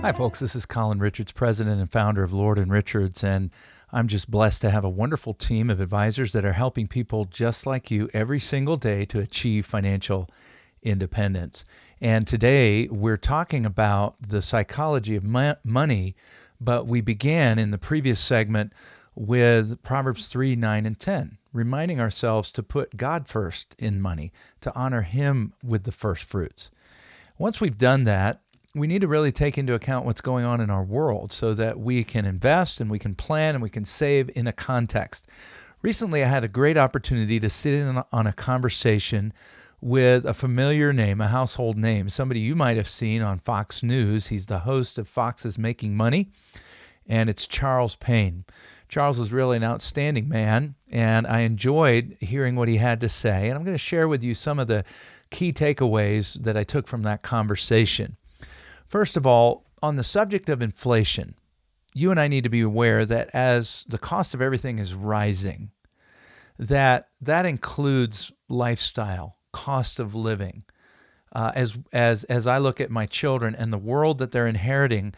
Hi, folks. This is Colin Richards, president and founder of Lord and Richards, and I'm just blessed to have a wonderful team of advisors that are helping people just like you every single day to achieve financial independence. And today we're talking about the psychology of money, but we began in the previous segment with Proverbs 3, 9, and 10, reminding ourselves to put God first in money, to honor Him with the first fruits. Once we've done that, we need to really take into account what's going on in our world so that we can invest and we can plan and we can save in a context. Recently, I had a great opportunity to sit in on a conversation with a familiar name, a household name, somebody you might have seen on Fox News. He's the host of Fox's Making Money, and it's Charles Payne. Charles is really an outstanding man, and I enjoyed hearing what he had to say, and I'm going to share with you some of the key takeaways that I took from that conversation. First of all, on the subject of inflation, you and I need to be aware that as the cost of everything is rising, that includes lifestyle, cost of living. As I look at my children and the world that they're inheriting,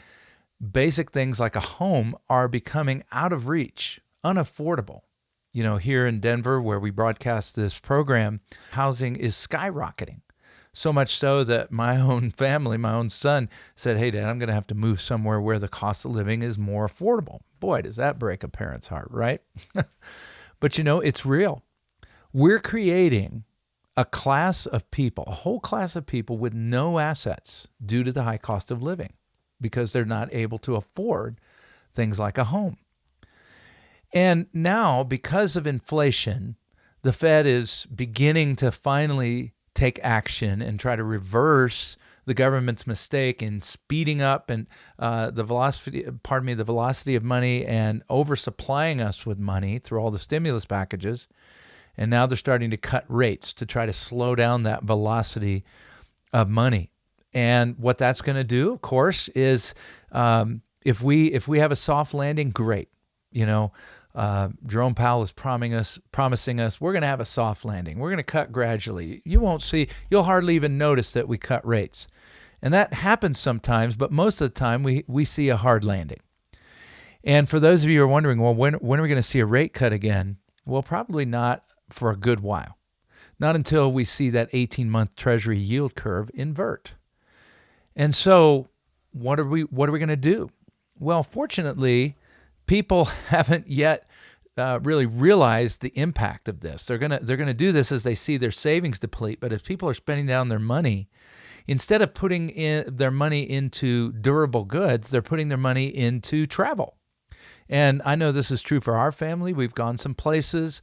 basic things like a home are becoming out of reach, unaffordable. You know, here in Denver, where we broadcast this program, housing is skyrocketing. So much so that my own family, my own son said, "Hey, Dad, I'm going to have to move somewhere where the cost of living is more affordable." Boy, does that break a parent's heart, right? But you know, it's real. We're creating a class of people, a whole class of people with no assets due to the high cost of living because they're not able to afford things like a home. And now, because of inflation, the Fed is beginning to finally take action and try to reverse the government's mistake in speeding up and the velocity of money and oversupplying us with money through all the stimulus packages. And now they're starting to cut rates to try to slow down that velocity of money. And what that's going to do, of course, is if we have a soft landing, great. You know, Jerome Powell is promising us we're going to have a soft landing. We're going to cut gradually. You'll hardly even notice that we cut rates. And that happens sometimes, but most of the time we see a hard landing. And for those of you who are wondering, well, when are we going to see a rate cut again? Well, probably not for a good while. Not until we see that 18-month Treasury yield curve invert. And so what are we going to do? Well, fortunately, people haven't yet really realized the impact of this. They're gonna do this as they see their savings deplete. But as people are spending down their money, instead of putting their money into durable goods, they're putting their money into travel. And I know this is true for our family. We've gone some places.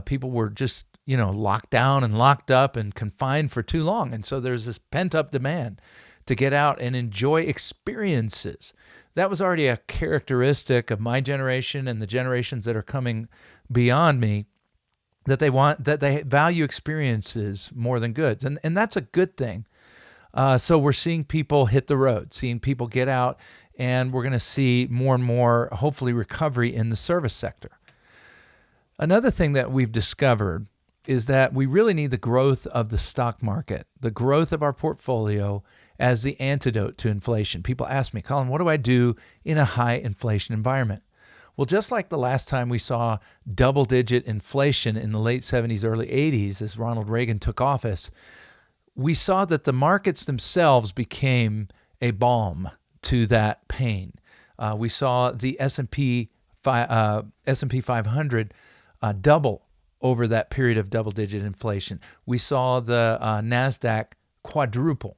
People were just locked down and locked up and confined for too long, and so there's this pent-up demand to get out and enjoy experiences. That was already a characteristic of my generation and the generations that are coming beyond me, that they value experiences more than goods. And that's a good thing. So we're seeing people hit the road, seeing people get out, and we're going to see more and more, hopefully, recovery in the service sector. Another thing that we've discovered is that we really need the growth of the stock market, the growth of our portfolio as the antidote to inflation. People ask me, "Colin, what do I do in a high inflation environment?" Well, just like the last time we saw double-digit inflation in the late 70s, early 80s, as Ronald Reagan took office, we saw that the markets themselves became a balm to that pain. We saw the S&P 500 double over that period of double-digit inflation. We saw the NASDAQ quadruple.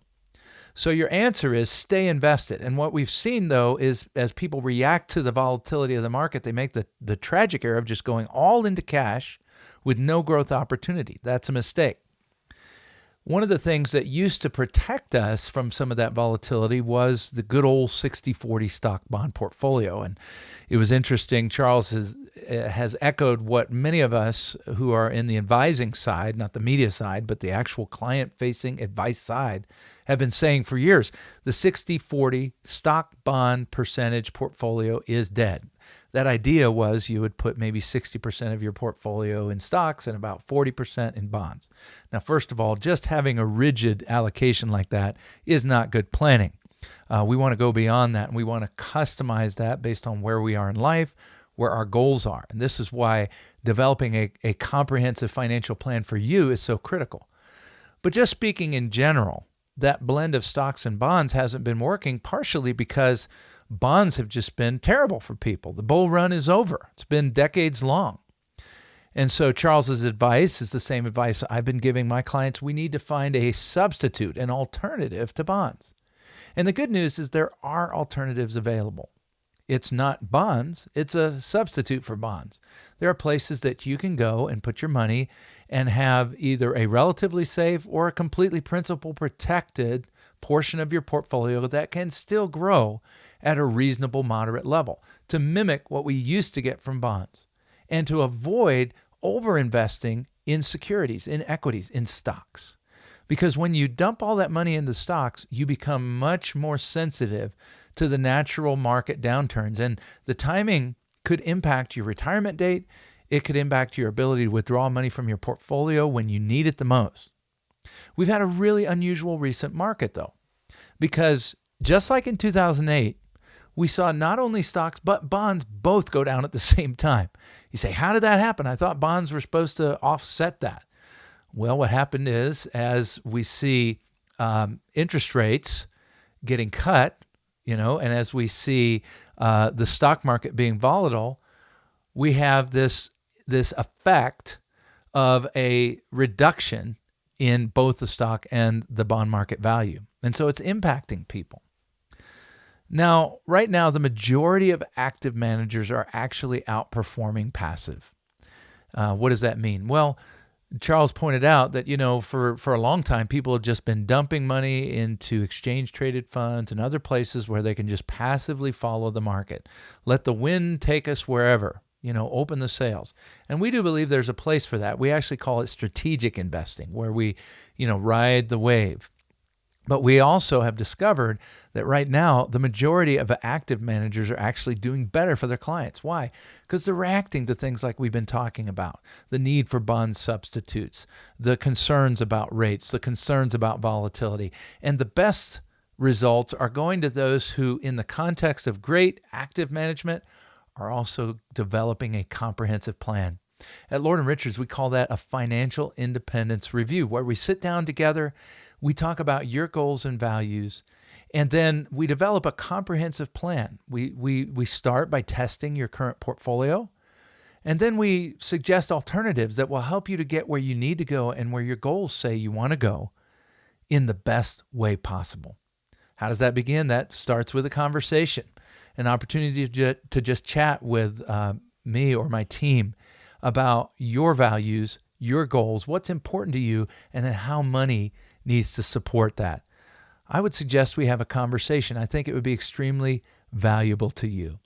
So your answer is stay invested. And what we've seen, though, is as people react to the volatility of the market, they make the tragic error of just going all into cash with no growth opportunity. That's a mistake. One of the things that used to protect us from some of that volatility was the good old 60-40 stock bond portfolio. And it was interesting. Charles has echoed what many of us who are in the advising side, not the media side, but the actual client-facing advice side, have been saying for years. The 60-40 stock bond percentage portfolio is dead. That idea was you would put maybe 60% of your portfolio in stocks and about 40% in bonds. Now, first of all, just having a rigid allocation like that is not good planning. We want to go beyond that, and we want to customize that based on where we are in life, where our goals are. And this is why developing a comprehensive financial plan for you is so critical. But just speaking in general, that blend of stocks and bonds hasn't been working, partially because bonds have just been terrible for people. The bull run is over. It's been decades long. And so Charles's advice is the same advice I've been giving my clients. We need to find a substitute, an alternative to bonds. And the good news is there are alternatives available. It's not bonds, it's a substitute for bonds. There are places that you can go and put your money and have either a relatively safe or a completely principal protected portion of your portfolio that can still grow at a reasonable, moderate level to mimic what we used to get from bonds and to avoid over-investing in securities, in equities, in stocks. Because when you dump all that money into stocks, you become much more sensitive to the natural market downturns. And the timing could impact your retirement date. It could impact your ability to withdraw money from your portfolio when you need it the most. We've had a really unusual recent market, though, because just like in 2008, we saw not only stocks, but bonds both go down at the same time. You say, how did that happen? I thought bonds were supposed to offset that. Well, what happened is, as we see interest rates getting cut, and as we see the stock market being volatile, we have this effect of a reduction in both the stock and the bond market value. And so it's impacting people. Now, right now, the majority of active managers are actually outperforming passive. What does that mean? Well, Charles pointed out that, for a long time, people have just been dumping money into exchange-traded funds and other places where they can just passively follow the market. Let the wind take us wherever, open the sails. And we do believe there's a place for that. We actually call it strategic investing, where we, ride the wave. But we also have discovered that right now, the majority of active managers are actually doing better for their clients. Why? Because they're reacting to things like we've been talking about, the need for bond substitutes, the concerns about rates, the concerns about volatility. And the best results are going to those who, in the context of great active management, are also developing a comprehensive plan. At Lord & Richards, we call that a financial independence review, where we sit down together, we talk about your goals and values, and then we develop a comprehensive plan. We start by testing your current portfolio, and then we suggest alternatives that will help you to get where you need to go and where your goals say you want to go in the best way possible. How does that begin? That starts with a conversation, an opportunity to just chat with me or my team about your values, your goals, what's important to you, and then how money needs to support that. I would suggest we have a conversation. I think it would be extremely valuable to you.